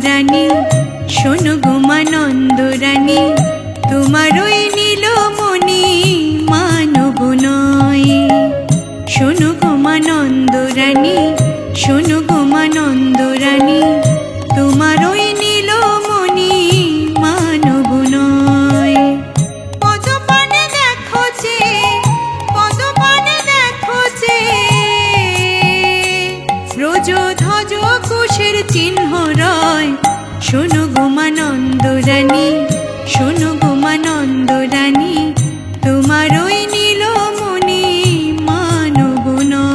রানী, শোনো গো মা নন্দ রানী, তোমারই নীলমণি মানব নয়। শোনো গো মা নন্দ রানী, শোনো গো মা নন্দ রানী, তোমারই নীলমণি মানব নয়। পদপানে দেখো যে, পদপানে দেখো যে, রোজ ধ্বজ কুশের চিহ্ন রয়। শোনো গো মা নন্দ রানী, শোনো গো মা নন্দ রানী, তোমারই নীলমণি মানব নয়।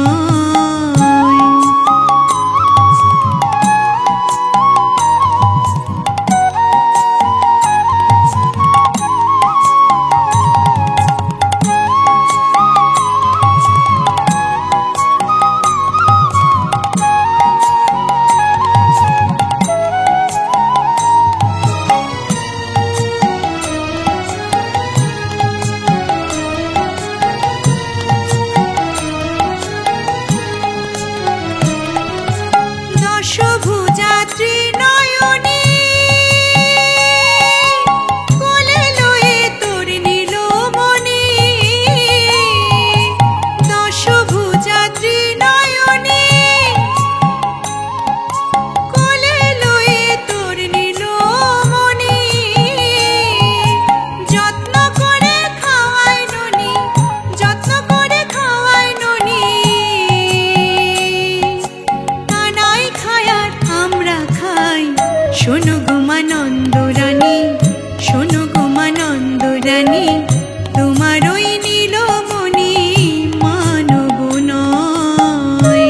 দশভুজা ত্রিনয়নী, কোলে লয়ে তোর নীলমণি। দশভুজা ত্রিনয়নী, কোলে লয়ে তোর নীলমণি। যত্ন করে খাওয়ায় ননি, যত্ন করে খাওয়ায় ননি। আনাই খায় আর আমরা খাই। শোনো গো মা নন্দ রানী, শোনো গো মা নন্দ রানী, তোমারই নীলমণি মানব নয়।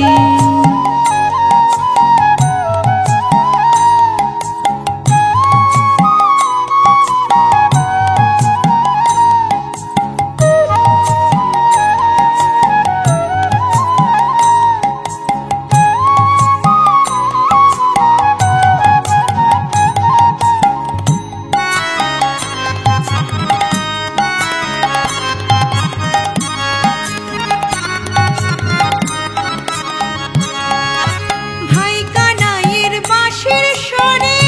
ভাই কানাইয়ের বাঁশির স্বরে,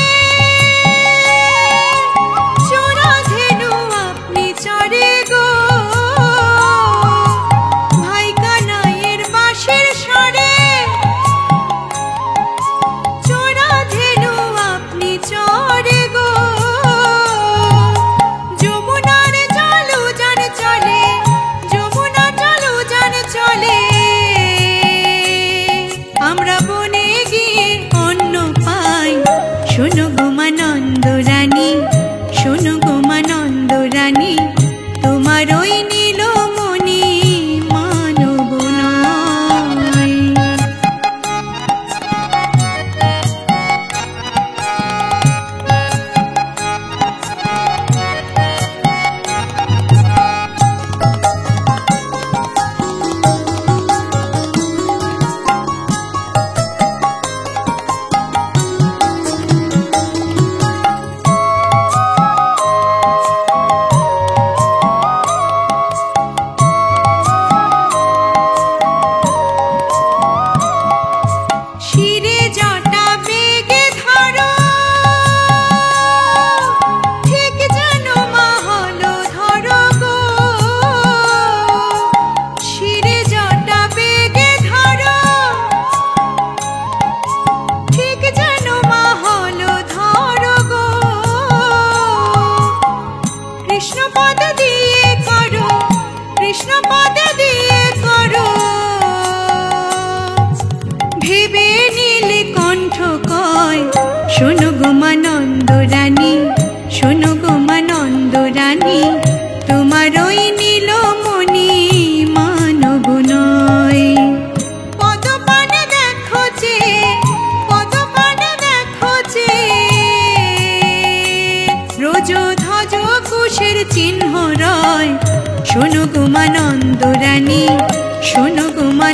চোরা ধেনু আপনি চরে গো। ভাই কানাইয়ের বাঁশির স্বরে, চোরা ধেনু আপনি চরে গো। যমুনার জল উজান চলে, যমুনা জল উজান চলে। আমরা বনে গিয়ে অন্ন পাই। শোনো গো মা নন্দ রানী, শোনো গো মা নন্দ রানী, তোমারই নীলমণি মানব নয়। শিরে জটা বেগে ধরো, ঠিক যেন মা হলো ধরো গো। শিরে জটা বেগে ধরো, ঠিক যেন মা হলো ধরো গো। কৃষ্ণপদ দিয়ে করো, কৃষ্ণপদ দিয়ে করো। ভেবে নীলে কণ্ঠ কয়। শোনো গো মা নন্দ রানী, শোনো গো মা নন্দ রানী, তোমারই নীলমণি মানব নয়। পদপানে দেখো যে, পদপানে দেখো যে, রোজ ধ্বজ কুশের চিহ্ন রয়। শোনো গো মা নন্দ রানী, শোনো গো মা